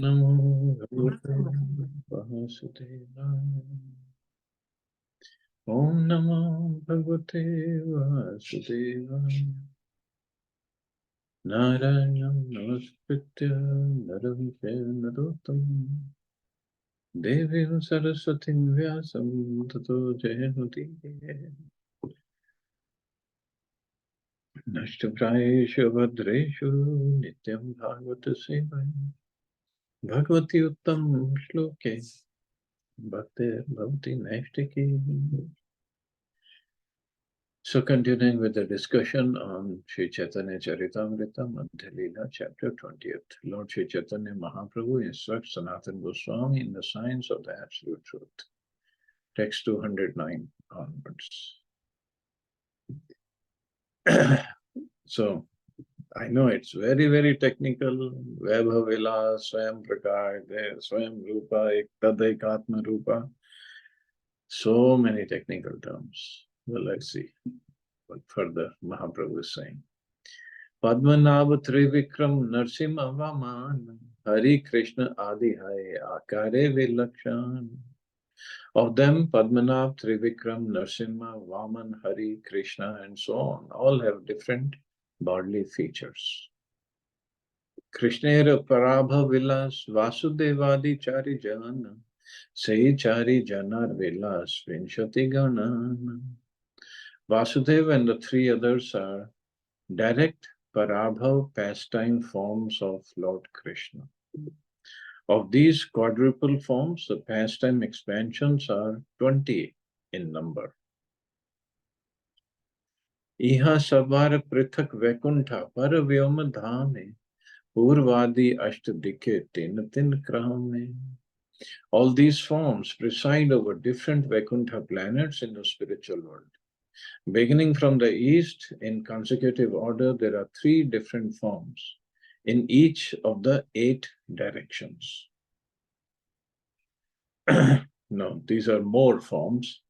Namo Bhagavate Vasudevaya. Om Namo Bhagavate Vasudevaya. Narayam Namaskritya Naram Narottam Devim Saraswatim Vyasam Tato Jayanti Nashtaprayeshu Bhadreshu Nityam Bhagavata Sevaya Bhagavati Uttam Shloke Bhaktir Bhavati Naishtiki. So continuing with the discussion on Sri Chaitanya Charitamrita, Madhya Lila, chapter 20th. Lord Sri Chaitanya Mahaprabhu instructs Sanatana Goswami in the science of the absolute truth. Text 209 onwards. So, I know it's very, very technical. Vaibhav Vilas, Swayam Prakaj, Swayam Rupa, Tadaikatma Rupa. So many technical terms. Well, let's see what further Mahaprabhu is saying. Padmanabh Trivikram Narsimha Vaman Hari Krishna Adi Hai Akare Vilakshan. Of them, Padmanabh, Trivikram, Narsimha, Vaman, Hari, Krishna, and so on, all have different bodily features. Krishnera Parabha Vilas Vasudevadi Chari Jana Sei Chari Janar Vilas Vinshati Ganan. Vasudeva and the three others are direct Parabhav pastime forms of Lord Krishna. Of these quadruple forms, the pastime expansions are 20 in number. Iha savar prithak vaikuntha paravyoma dhame purvadi ashtadike tin tin krame. All these forms preside over different Vaikuntha planets in the spiritual world. Beginning from the east, in consecutive order, there are 3 different forms in each of the 8 directions. No, these are more forms.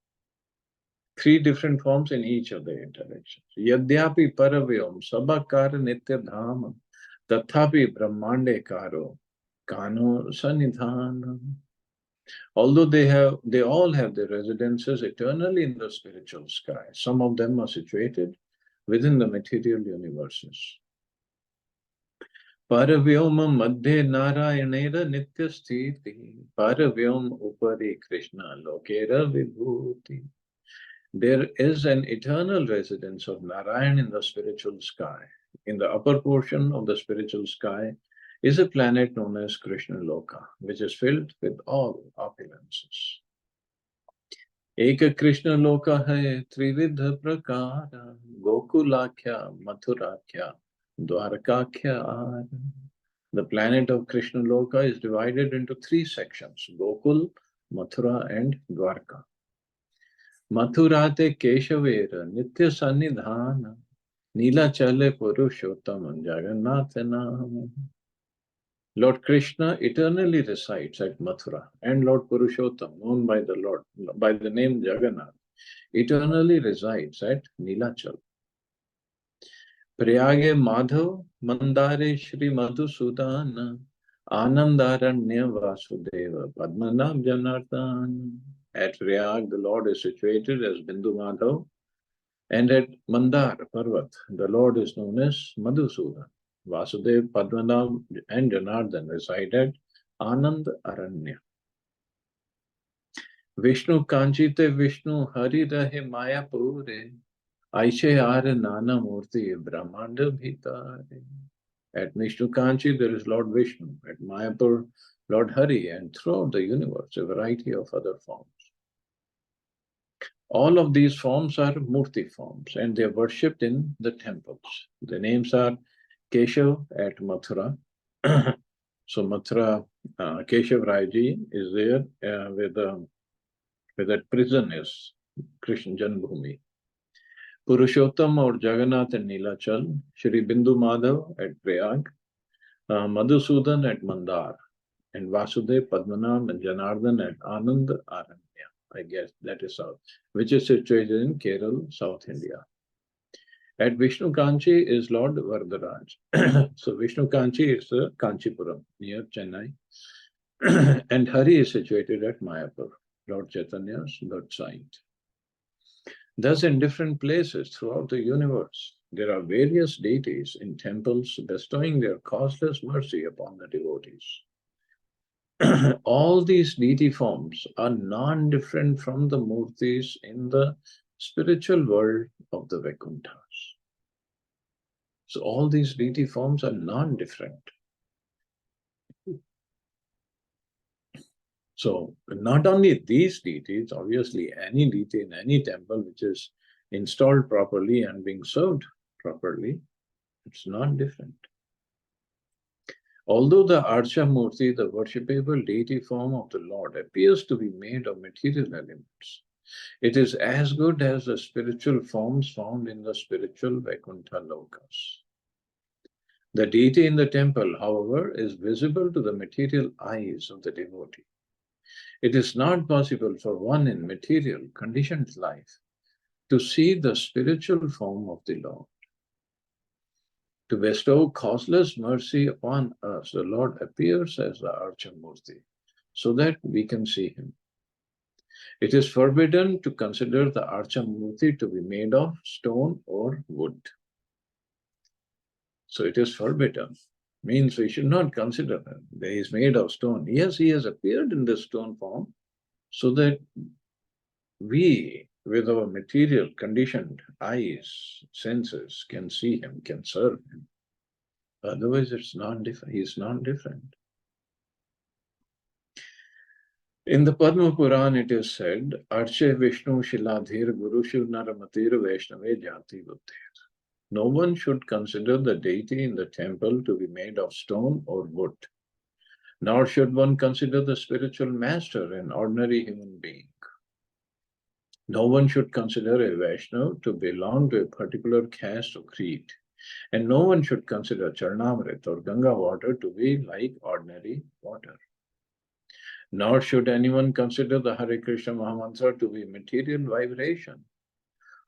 3 different forms in each of the 8 directions. Yadyapi paravyam sabakara nitya dhama tathapi brahmande karo kano sanidhana. Although they all have their residences eternally in the spiritual sky, some of them are situated within the material universes. Paravyoma madhye narayanera nitya sthiti, paravyom upari Krishna lokera vibhuti. There is an eternal residence of Narayan in the spiritual sky. In the upper portion of the spiritual sky is a planet known as Krishna Loka, which is filled with all opulences. Eka Krishna Loka hai trividha prakara, Gokulakhya, Mathurakhya, Dwarakakhya. The planet of Krishna Loka is divided into 3 sections, Gokul, Mathura and Dwarka. Mathurate Keshavera, Nitya Sannidhana, Nila Chale Purushottam, Jagannatha. Lord Krishna eternally resides at Mathura, and Lord Purushottam, known by the name Jagannath, eternally resides at Nilachal. Prayage Madhav, Mandare Shri Madhusudana, Anandaranya Vasudeva, Padmanabh Janardhan. At Prayag, the Lord is situated as Bindu Madhav, and at Mandar Parvat, the Lord is known as Madhusudan. Vasudev, Padmanabh, and Janardhan reside at Anand Aranya. Vishnu Kanchite Vishnu Hari Rahe Mayapure, Aishe Are Nana Murti Brahmanda Bhitare. At Vishnu Kanchi there is Lord Vishnu, at Mayapur Lord Hari, and throughout the universe a variety of other forms. All of these forms are Murti forms, and they are worshipped in the temples. The names are Keshav at Mathura. So Mathura, Keshav Raiji is there where that prison is, Krishna Janmabhoomi. Purushottam or Jagannath at Nilachal, Shri Bindu Madhav at Prayag, Madhusudan at Mandar, and Vasudev, Padmanabh and Janardhan at Anand Aranya. I guess that is south, which is situated in Kerala, South India. At Vishnu Kanchi is Lord Varadaraj. So Vishnu Kanchi is Kanchipuram near Chennai, And Hari is situated at Mayapur, Lord Chaitanya's bedside. Thus, in different places throughout the universe, there are various deities in temples bestowing their causeless mercy upon the devotees. All these deity forms are non-different from the murtis in the spiritual world of the Vaikunthas. So all these deity forms are non-different. So not only these deities, obviously any deity in any temple which is installed properly and being served properly, it's not different. Although the Archa Murti, the worshipable deity form of the Lord, appears to be made of material elements, it is as good as the spiritual forms found in the spiritual Vaikuntha Lokas. The deity in the temple, however, is visible to the material eyes of the devotee. It is not possible for one in material, conditioned life to see the spiritual form of the Lord. To bestow causeless mercy upon us, the Lord appears as the Archamurti, so that we can see him. It is forbidden to consider the Archamurti to be made of stone or wood. So it is forbidden. Means we should not consider that he is made of stone. Yes, he has appeared in the stone form, so that we, with our material conditioned eyes, senses, can see him, can serve him. Otherwise, it's not different. He's not different. In the Padma Puran, it is said, Arche Vishnu Shiladhir Guru Shiv Naramatir Vaishnave Jati Buddhir. No one should consider the deity in the temple to be made of stone or wood, nor should one consider the spiritual master an ordinary human being. No one should consider a Vaishnava to belong to a particular caste or creed, and no one should consider Charnamrit or Ganga water to be like ordinary water. Nor should anyone consider the Hare Krishna Mahamantra to be material vibration.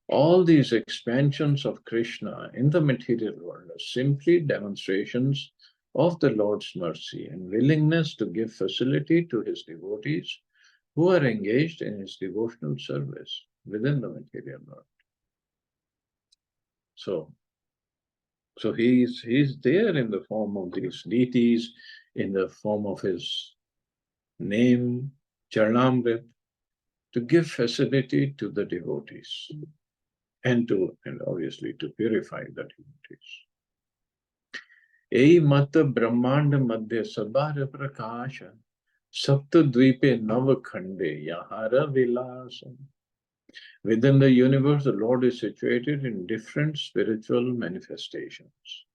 All these expansions of Krishna in the material world are simply demonstrations of the Lord's mercy and willingness to give facility to his devotees who are engaged in his devotional service within the material world. So he's there in the form of these deities, in the form of his name, Charnamrit, to give facility to the devotees and obviously to purify the devotees. Ei mat brahmand madhya sabar prakasha sapta dvipe nav khande yahara vilasa. Within the universe, the Lord is situated in different spiritual manifestations.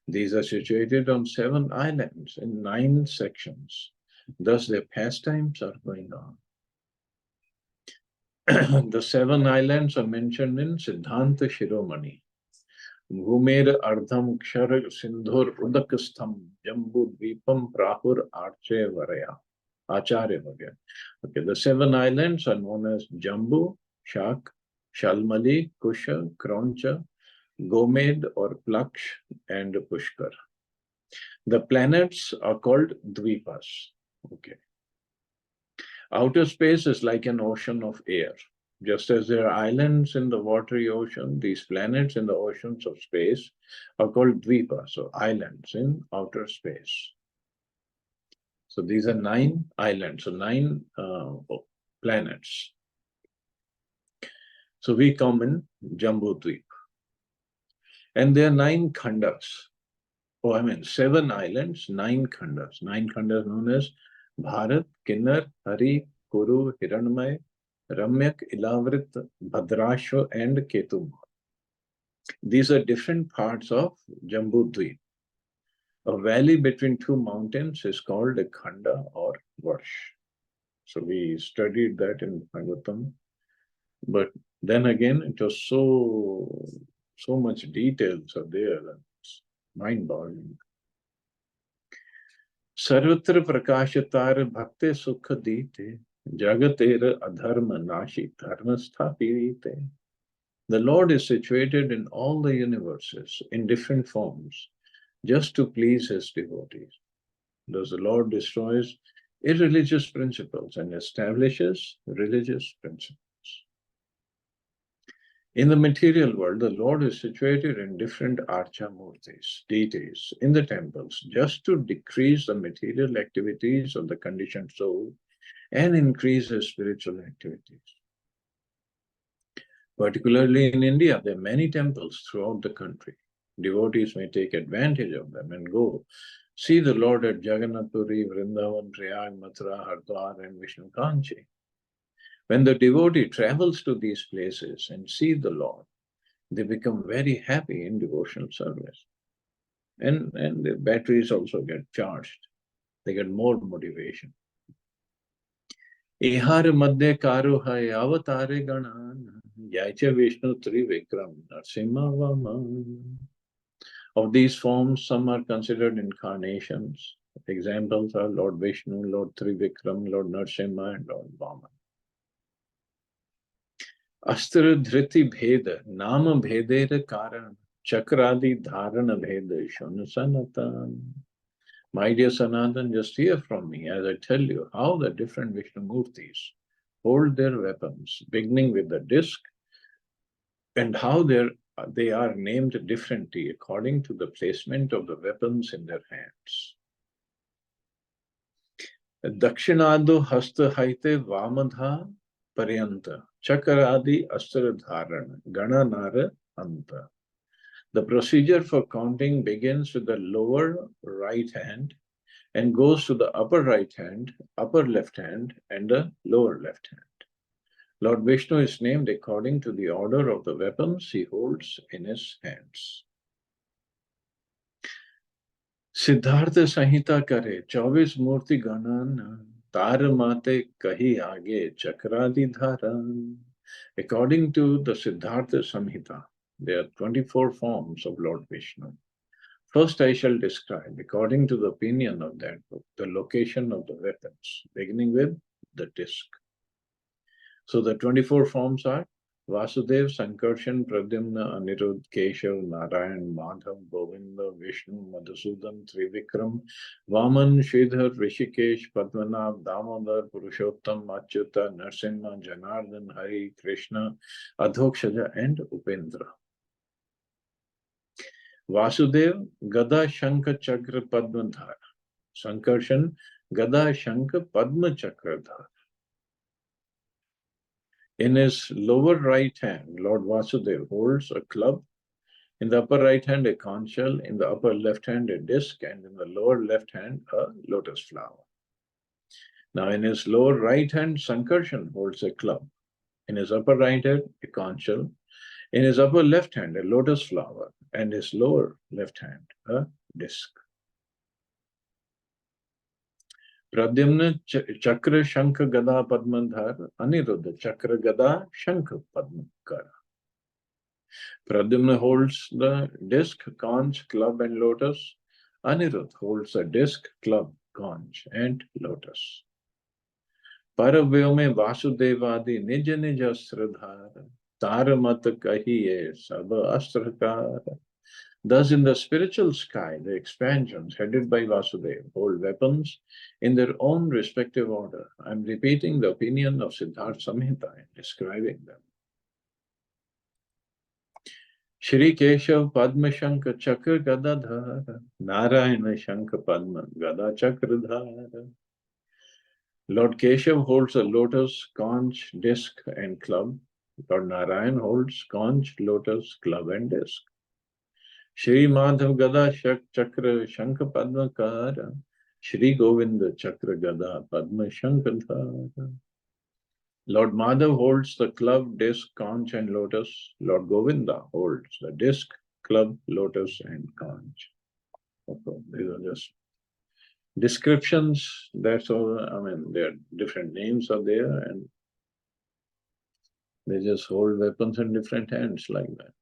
These are situated on 7 islands in 9 sections. Thus, their pastimes are going on. The 7 islands are mentioned in Siddhanta Shiromani. Bhumer Ardham Kshar Sindhur Udakastham Jambu Dvipam Prahur Arche Varaya. Acharya Varaya. Okay, the 7 islands are known as Jambu, Shak, Shalmali, Kusha, Kroncha, Gomed or Plaksh, and Pushkar. The planets are called Dvipas. Okay. Outer space is like an ocean of air. Just as there are islands in the watery ocean, these planets in the oceans of space are called Dvipas, so islands in outer space. So these are 9 islands, so 9 planets. So we come in Jambu Dvip. And there are 9 khandas. 7 islands, 9 khandas. 9 khandas known as Bharat, Kinnar, Hari, Kuru, Hiranmay, Ramyak, Ilavrit, Bhadrashva, and Ketum. These are different parts of Jambu Dvip. A valley between 2 mountains is called a khanda or varsh. So we studied that in Bhagavatam. But then again, it was so much details are there that it's mind-boggling. Sarvatra prakashatar bhakte sukha dite, jagatera adharma nashi dharmastha pirite. The Lord is situated in all the universes in different forms, just to please his devotees. Thus the Lord destroys irreligious principles and establishes religious principles. In the material world, the Lord is situated in different archamurtis, deities, in the temples, just to decrease the material activities of the conditioned soul and increase his spiritual activities. Particularly in India, there are many temples throughout the country. Devotees may take advantage of them and go see the Lord at Jagannath Puri, Vrindavan, Prayag, Mathura, Hardwar, and Vishnu Kanchi. When the devotee travels to these places and sees the Lord, they become very happy in devotional service. And the batteries also get charged. They get more motivation. Ihar madhya karo hai avatare ganan, Yaicha Vishnu Trivikram Narsimha Vaman. Of these forms, some are considered incarnations. Examples are Lord Vishnu, Lord Trivikram, Lord Narsimha, and Lord Vaman. Astra dhriti bheda, nama bhedera karan, chakradi dharana bheda, shun sanatan. My dear Sanatan, just hear from me as I tell you how the different Vishnu Murtis hold their weapons, beginning with the disc, and how they are named differently according to the placement of the weapons in their hands. Dakshinado hasta haite vamadha paryanta, chakaradi astra dharana, gana nara anta. The procedure for counting begins with the lower right hand and goes to the upper right hand, upper left hand, and the lower left hand. Lord Vishnu is named according to the order of the weapons he holds in his hands. Siddhartha Sanhita kare, 24 murti ganan, tar mate kahi aage chakradi dharan. According to the Siddhartha Samhita, there are 24 forms of Lord Vishnu. First, I shall describe, according to the opinion of that book, the location of the weapons, beginning with the disc. So the 24 forms are Vasudev, Sankarshan, Pradyumna, Anirudh, Keshav, Narayan, Madhav, Govinda, Vishnu, Madhusudan, Trivikram, Vaman, Sridhar, Rishikesh, Padmanav, Damodar, Purushottam, Achyuta, Narsimha, Janardhan, Hari, Krishna, Adhokshaja, and Upendra. Vasudev, Gada, Shankha, Chakra, Padmadhara. Sankarshan, Gada, Shankha, Padma, Chakradhara. In his lower right hand, Lord Vasudev holds a club. In the upper right hand, a conch shell. In the upper left hand, a disc. And in the lower left hand, a lotus flower. Now, in his lower right hand, Sankarshan holds a club. In his upper right hand, a conch shell. In his upper left hand, a lotus flower. And his lower left hand, a disc. Pradyumna Chakra Shankha Gada Padmadhara, Aniruddha Chakra Gada Shankha Padmakara. Pradyumna holds the disc, conch, club, and lotus. Aniruddha holds the disc, club, conch, and lotus. Paravyome Vasudevadi Nija Nija Asradhara, Taramat Kahiye Sabha Astrakara. Thus, in the spiritual sky, the expansions headed by Vasudeva hold weapons in their own respective order. I am repeating the opinion of Siddhartha Samhita in describing them. Shri Keshav Padma Shankha Chakra Gadadhara, Narayana Shankha Padma Gada Chakradhara. Lord Keshav holds a lotus, conch, disc, and club. Lord Narayan holds conch, lotus, club, and disc. Shri Madhav Gada Chakra Shankha Padma Kara, Shri Govinda Chakra Gada Padma Shankadhara. Lord Madhav holds the club, disc, conch, and lotus. Lord Govinda holds the disc, club, lotus, and conch. Okay, these are just descriptions. That's all. I mean, there are different names are there, and they just hold weapons in different hands like that.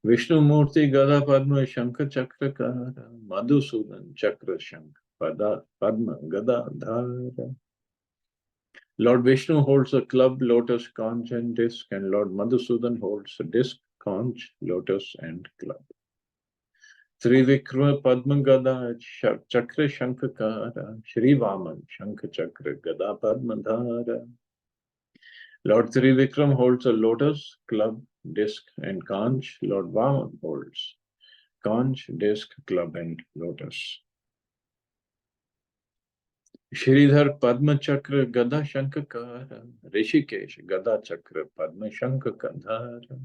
Vishnu Murti Gada Padma Shankha Chakra Kara, Madhusudan Chakra Shankha Padma Gada Dhara. Lord Vishnu holds a club, lotus, conch, and disc, and Lord Madhusudan holds a disc, conch, lotus, and club. Trivikra Padma Gada Chakra Shankakara Shri Vaman Shankha Chakra Gada Padma Dhara. Lord Trivikram holds a lotus, club, disc, and conch. Lord Vaman holds conch, disc, club, and lotus. Shridhar Padma Chakra Gada Shankakara Rishikesh Gada Chakra Padma Shankakadhara.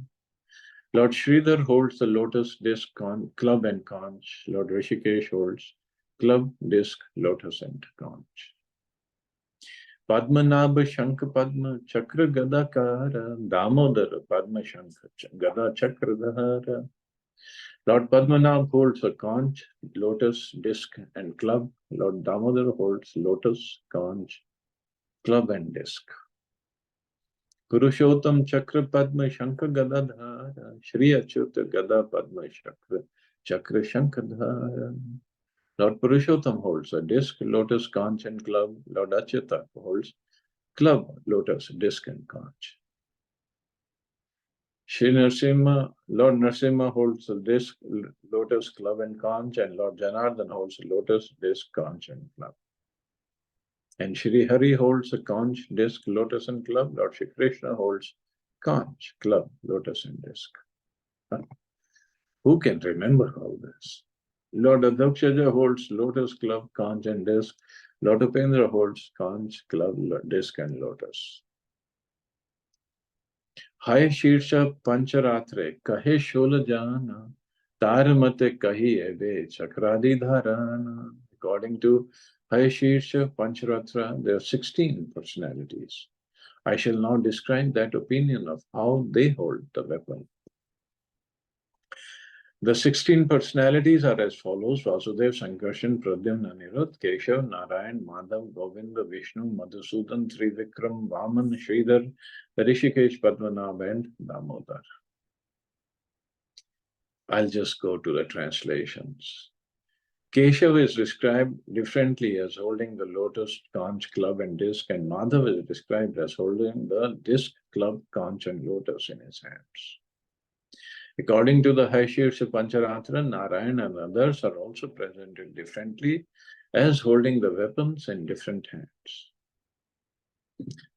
Lord Sridhar holds the lotus disc, club, and conch. Lord Rishikesh holds club, disc, lotus, and conch. Padmanabha Shankha Padma Chakra Gadakara Damodara Padma Shankha Gada Chakradhara. Lord Padmanabh holds a conch, lotus, disc, and club. Lord Damodara holds lotus, conch, club, and disc. Purushottam Chakra Padma Shankha Gadadhara Shri Achyuta Gada Padma Chakra Shankadhara. Lord Purushottam holds a disc, lotus, conch, and club. Lord Achyuta holds club, lotus, disc, and conch. Shri Narasimha, Lord Narasimha holds a disc, lotus, club, and conch, and Lord Janardhan holds a lotus, disc, conch, and club. And Shri Hari holds a conch, disc, lotus, and club. Lord Shri Krishna holds conch, club, lotus, and disc. Who can remember all this? Lord Adhokshaja holds lotus, club, conch, and disc. Lord Upendra holds conch, club, disc, and lotus. Hai Shirsha Pancharatre Kahe Shola Jana Taramate Kahi Ebe Chakradi Dharana. According to Hai Shirsha Pancharatra, there are 16 personalities. I shall now describe that opinion of how they hold the weapon. The 16 personalities are as follows: Vasudev, Sankarshan, Pradyumna, Anirudh, Keshav, Narayan, Madhav, Govinda, Vishnu, Madhusudan, Trivikram, Vaman, Sridhar, Rishikesh, Padmanabh, and Damodar. I'll just go to the translations. Keshav is described differently as holding the lotus, conch, club, and disc, and Madhav is described as holding the disc, club, conch, and lotus in his hands. According to the Haishirsha Pancharatra, Narayan and others are also presented differently as holding the weapons in different hands.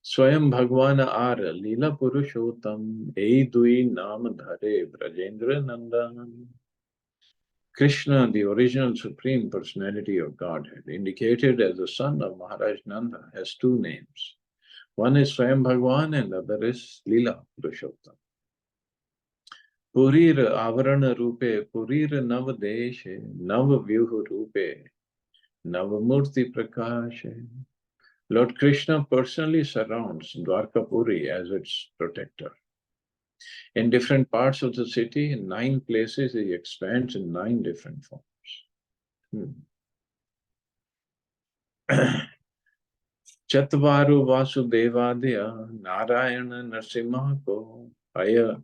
Swayam Bhagwana Ara Lila Purushottam Ei Dui Nam Dhare Brajendra Nandan. Krishna, the original Supreme Personality of Godhead, indicated as the son of Maharaj Nanda, has two names. One is Swayam Bhagwan and the other is Lila Purushottam. Purir Avarana Rupe, Purir Navadeshe, Navavyuha Rupe, Navamurti Prakashe. Lord Krishna personally surrounds Dwarkapuri as its protector. In different parts of the city, in 9 places, he expands in 9 different forms. Chatvaru Vasudevadya Narayana Narsimhako Aya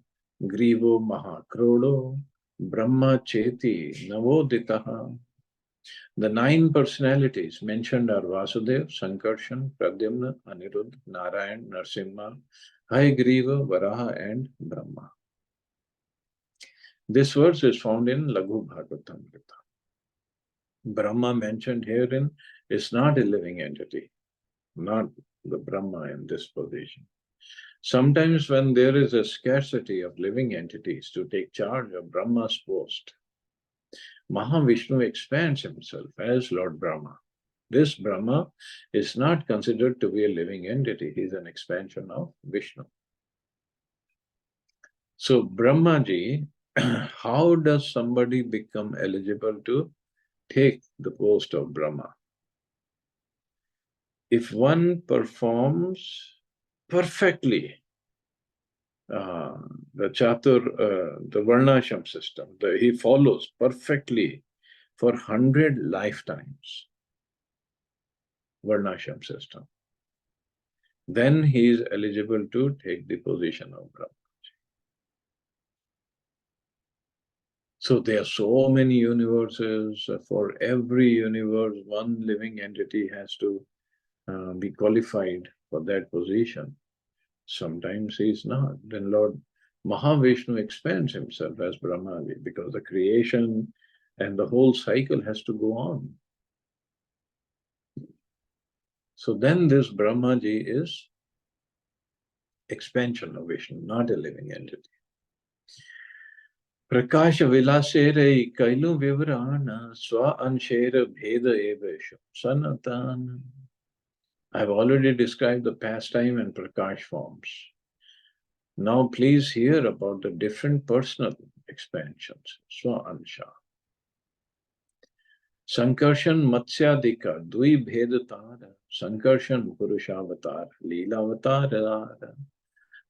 Grivo Mahakrodo Brahma Cheti Navoditaha. The 9 personalities mentioned are Vasudev, Sankarshan, Pradyumna, Anirudh, Narayan, Narsimha, Hayagriva, Varaha, and Brahma. This verse is found in Laghu Bhagavatamrita. Brahma mentioned herein is not a living entity, not the Brahma in this position. Sometimes when there is a scarcity of living entities to take charge of Brahma's post, Mahavishnu expands himself as Lord Brahma. This Brahma is not considered to be a living entity. He is an expansion of Vishnu. So Brahmaji, how does somebody become eligible to take the post of Brahma? If one performs perfectly the the Varnashram system, he follows perfectly for 100 lifetimes, Varnashram system, then he is eligible to take the position of Brahma. So there are so many universes. For every universe, one living entity has to be qualified for that position. Sometimes he is not. Then Lord Mahavishnu expands himself as Brahmaji because the creation and the whole cycle has to go on. So then this Brahmaji is expansion of Vishnu, not a living entity. Prakasha vilasere kailu vivrana swa anshera bheda evesha sanatan. I've already described the pastime and prakash forms. Now please hear about the different personal expansions. Swa ansha. Sankarshan Matsyadika, Dvi Bhedatara, Sankarshan Purushavatara, Leelavatara.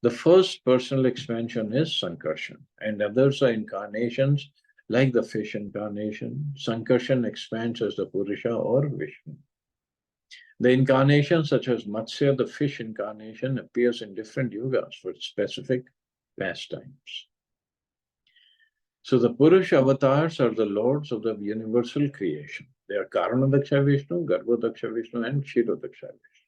The first personal expansion is Sankarshan, and others are incarnations like the fish incarnation. Sankarshan expands as the Purusha or Vishnu. The incarnations such as Matsya, the fish incarnation, appears in different yugas for specific pastimes. So the Purusha avatars are the lords of the universal creation. They are Karanadaksha Vishnu, Garbhodaksha Vishnu, and Kshirodaksha Vishnu.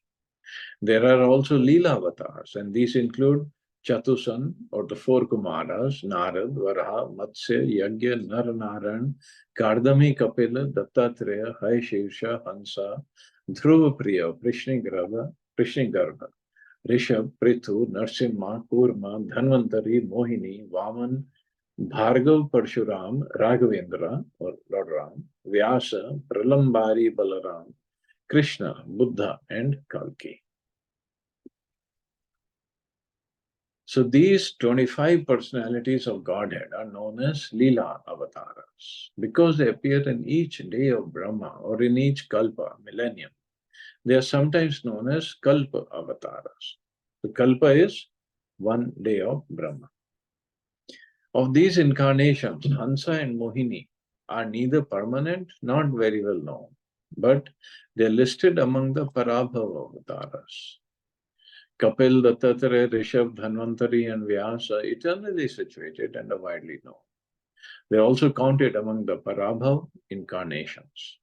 There are also Lila avatars, and these include Chatusan, or the four Kumaras, Narad, Varaha, Matsya, Yagya, Naranaran, Kardami, Kapila, Dattatreya, Hai Shirsha, Hansa, Dhruva Priya, Prishnigarha, Rishabh, Prithu, Narsimha, Kurma, Dhanvantari, Mohini, Vaman, Bhargav Parshuram, Raghavendra, or Lord Ram, Vyasa, Pralambari Balaram, Krishna, Buddha, and Kalki. So these 25 personalities of Godhead are known as Leela avatars because they appear in each day of Brahma or in each Kalpa, millennium. They are sometimes known as Kalpa avatars. The Kalpa is one day of Brahma. Of these incarnations, Hansa and Mohini are neither permanent nor very well known, but they are listed among the Parabhava avatars. Kapil, Dattatreya, Rishabh, Dhanvantari, and Vyasa are eternally situated and are widely known. They are also counted among the Parabhav incarnations.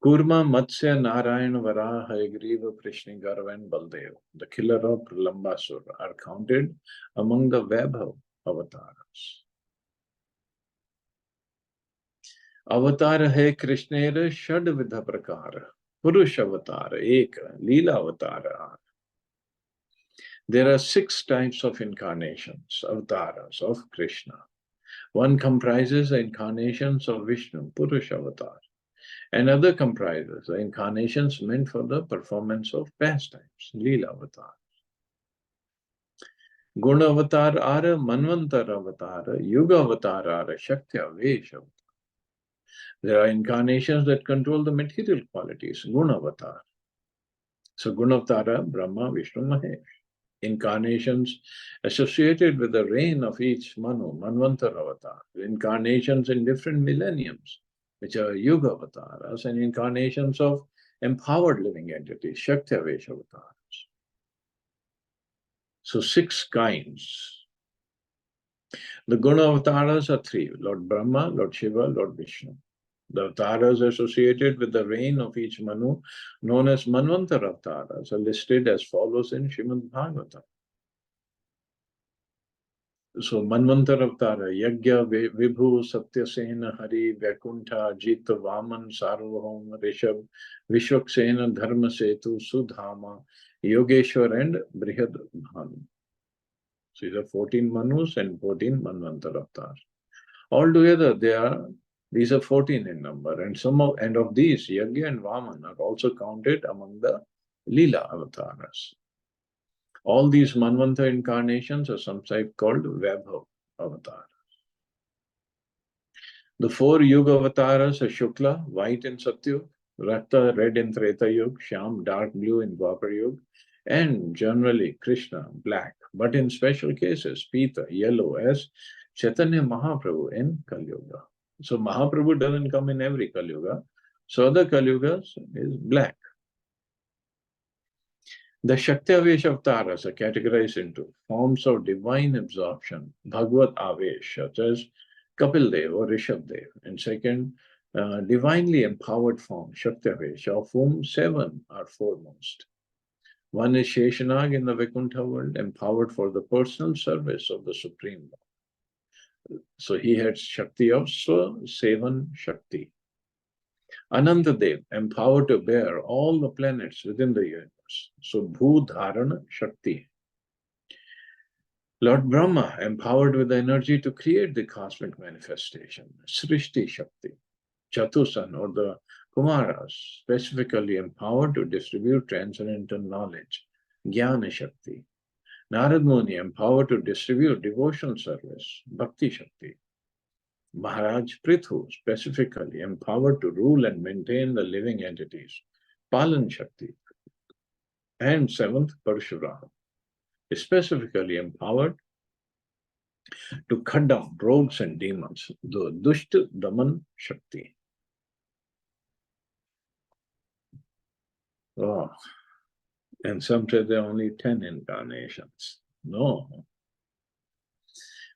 Kurma, Matsya, Narayana, Varaha, Hagriva, Prishnigarva, and Baldev, the killer of Pralambasura, are counted among the Vaibhav avatars. Avatar hai Krishnera Shadvidha Prakara, Purush Avatar, Eka, Leela Avatar. There are 6 types of incarnations, avatars of Krishna. One comprises the incarnations of Vishnu, Purush Avatar. Another comprises the incarnations meant for the performance of pastimes, Leela Avatar. Guna Avatar Ara, Manvantar Avatar, Yuga Avatar Ara, Shakti Avesh Avatar. There are incarnations that control the material qualities, Guna Avatar. So Guna Avatara, Brahma, Vishnu, Mahesh. Incarnations associated with the reign of each Manu, Manvantar avatar, incarnations in different millenniums, which are Yuga avatars, and incarnations of empowered living entities, Shakti Avesh avatars. So 6 kinds. The Guna avatars are 3, Lord Brahma, Lord Shiva, Lord Vishnu. The avatars associated with the reign of each Manu, known as Manvantar avatars, are listed as follows in Srimad Bhagavatam. So Manvantar Avatara, Yagya, Vibhu, Satyasena, Hari, Vaikuntha, Jita, Vaman, Sarvabhauma, Rishabh, Vishwaksena, Dharma Setu, Sudhama, Yogeshwar, and Brihad Bhanu. So these are 14 Manus and 14 Manvantar Avatars. Altogether, these are 14 in number, and of these, Yagya and Vaman are also counted among the Leela avatars. All these Manvanta incarnations are sometimes called Vaibhav avatars. The 4 Yuga avatars are Shukla, white in Satyug, Rakta, red in Treta Yuga, Shyam, dark blue in Dwapar Yuga, and generally Krishna, black, but in special cases, Pita, yellow, as Chaitanya Mahaprabhu in Kali Yuga. So Mahaprabhu doesn't come in every Kali Yuga. So other Kali Yugas is black. The Shakti Avesh avatars are categorized into forms of divine absorption, Bhagavad Avesh, such as Kapil Dev or Rishabh Dev, and second, divinely empowered form, Shakti Avesh, of whom 7 are foremost. One is Sheshanag in the Vaikuntha world, empowered for the personal service of the Supreme Lord. So he had Shakti of Sevan Shakti. Anantadev, empowered to bear all the planets within the universe. So Bhudharana Shakti. Lord Brahma, empowered with the energy to create the cosmic manifestation. Srishti Shakti. Chatusan, or the Kumaras, specifically empowered to distribute transcendental knowledge. Jnana Shakti. Narad Muni, empowered to distribute devotional service. Bhakti Shakti. Maharaj Prithu, specifically empowered to rule and maintain the living entities. Palan Shakti. And seventh, Parshurama, specifically empowered to cut down rogues and demons. The Dushta Daman Shakti. Oh, and some say there are only 10 incarnations. No.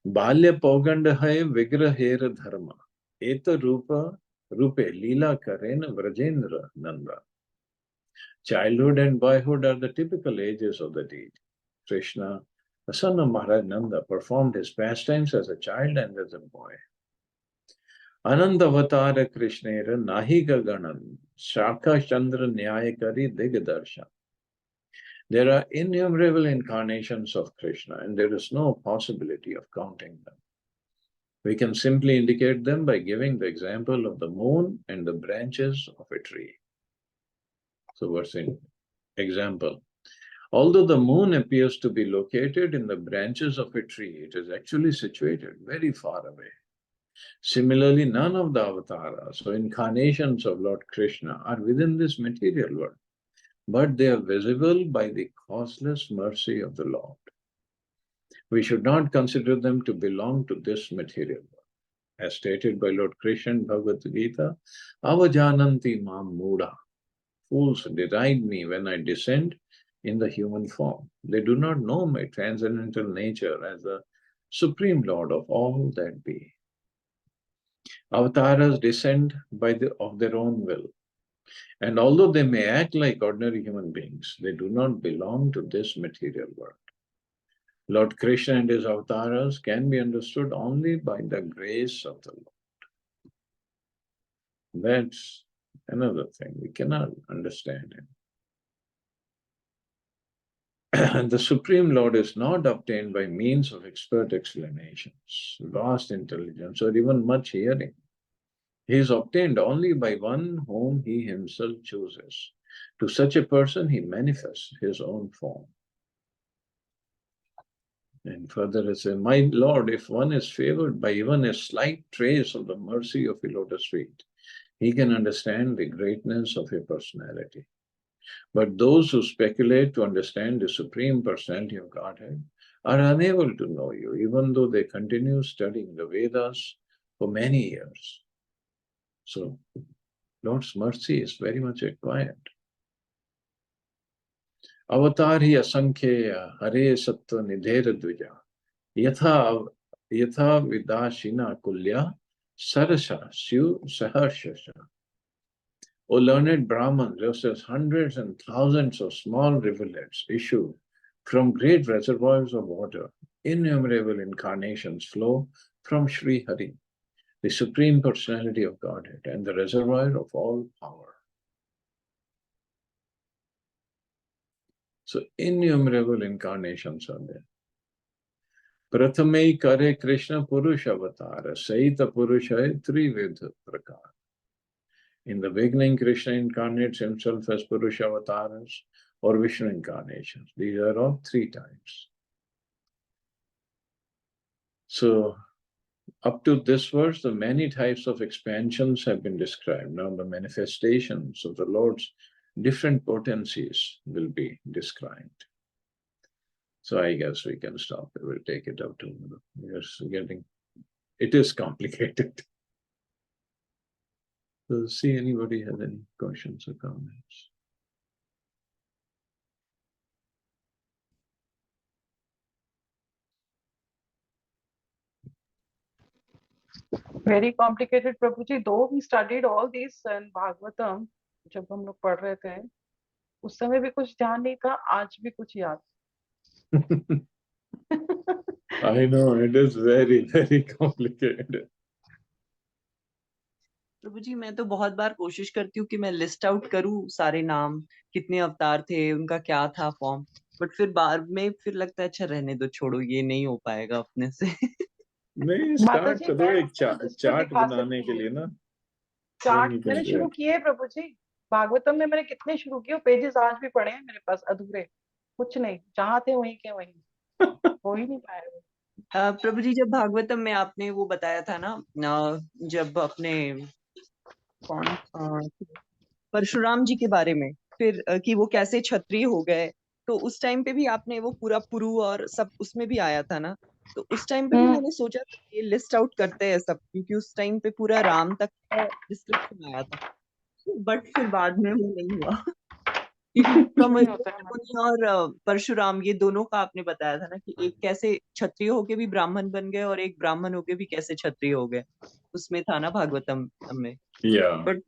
Balya Poganda hai Vigrahera Dharma. Eta Rupa Rupe Lila Karen Vrajendra Nanda. Childhood and boyhood are the typical ages of the deity. Krishna, the son of Maharaj Nanda, performed his pastimes as a child and as a boy. Anandavatara Krishnera Nahiga Ganan, Shaka Chandra Nyayakari Digadarshan. There are innumerable incarnations of Krishna, and there is no possibility of counting them. We can simply indicate them by giving the example of the moon and the branches of a tree. So what's in example? Although the moon appears to be located in the branches of a tree, it is actually situated very far away. Similarly, none of the avatars or incarnations of Lord Krishna are within this material world, but they are visible by the causeless mercy of the Lord. We should not consider them to belong to this material world. As stated by Lord Krishna in Bhagavad Gita, Avajananti mam muda. Fools deride me when I descend in the human form. They do not know my transcendental nature as the Supreme Lord of all that be. Avatars descend of their own will. And although they may act like ordinary human beings, they do not belong to this material world. Lord Krishna and his avatars can be understood only by the grace of the Lord. That's another thing. We cannot understand him. The Supreme Lord is not obtained by means of expert explanations, vast intelligence, or even much hearing. He is obtained only by one whom he himself chooses. To such a person, he manifests his own form. And further it says, my Lord, if one is favored by even a slight trace of the mercy of a lotus feet, he can understand the greatness of your personality. But those who speculate to understand the Supreme Personality of Godhead are unable to know you, even though they continue studying the Vedas for many years. So, Lord's mercy is very much required. Avatar hi asankheya hare sattva nidhera dvija yatha vidashina kulya sarasa syu saharshasha. O learned Brahman, just as hundreds and thousands of small rivulets issue from great reservoirs of water, innumerable incarnations flow from Sri Hari, the Supreme Personality of Godhead and the reservoir of all power. So innumerable incarnations are there. Prathamei kare Krishna Purusha Avatara, Saita Purusha Trividha Prakar. In the beginning, Krishna incarnates himself as Purusha avatars or Vishnu incarnations. These are all 3 times. So, up to this verse, the many types of expansions have been described. Now, the manifestations of the Lord's different potencies will be described. So, I guess we can stop. We will take it up to it is complicated. So, see anybody has any questions or comments? Very complicated, Prabhuji. Though we studied all these in Bhagavatam, जब हम लोग पढ़ रहे थे, उस समय भी कुछ ध्यान नहीं था, आज भी कुछ याद. I know it is very, very complicated. प्रभु जी मैं तो बहुत बार कोशिश करती हूँ कि मैं लिस्ट आउट करूँ सारे नाम, कितने अवतार थे, उनका क्या था फॉर्म, बट फिर बाद में फिर लगता है अच्छा रहने दो, छोड़ो, ये नहीं हो पाएगा अपने से। नहीं, माता स्टार्ट जी करो मैं एक आपको लिस्ट तो चार्ट दिखा बनाने सकती के हूँ। लिए ना। चार्ट Then you can मैंने do शुरू it. किए हैं प्रभु जी, भागवतम में मैंने कितने शुरू किए, पेजेस आज भी पड़े हैं मेरे पास अधूरे, कुछ नहीं, जहाँ थे वहीं के वहीं, हो ही नहीं पाया। प्रभु जी जब भागवतम में आपने वो बताया था ना, जब अपने कौन परशुराम जी के बारे में, फिर कि वो कैसे क्षत्रिय हो गए, तो उस टाइम पे भी आपने वो पूरा पुरु और सब उसमें भी आया था ना, तो उस टाइम पे भी मैंने सोचा था कि ये लिस्ट आउट करते हैं सब, क्योंकि उस टाइम पे पूरा राम तक का डिस्क्रिप्शन आया था, बट फिर बाद में वो नहीं हुआ। क्योंकि उसका नहीं होता है मुनि और परशुराम, ये दोनों का आपने बताया था ना कि एक कैसे क्षत्रिय होके भी ब्राह्मण बन गए और एक ब्राह्मण होके भी कैसे क्षत्रिय हो गए, उसमें था ना भागवतम में। Yeah. बट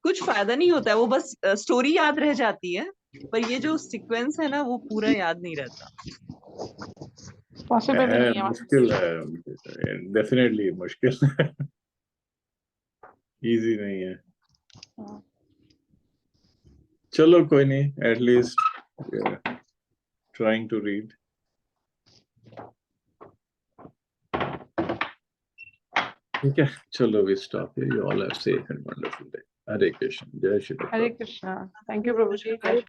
कुछ फायदा नहीं होता है, वो बस स्टोरी याद रह जाती है, पर ये जो सीक्वेंस है ना वो पूरा याद नहीं रहता। पॉसिबल ही है, नहीं है। मुश्किल है, डेफिनेटली मुश्किल है, इजी नहीं है। चलो कोई नहीं, एटलीस्ट ट्राइंग टू रीड। ठीक है, चलो we stop here. You all have safe and wonderful day. Hare Krishna, जय श्री हरे कृष्ण। कृष्णा, थैंक यू प्रभु जी, जय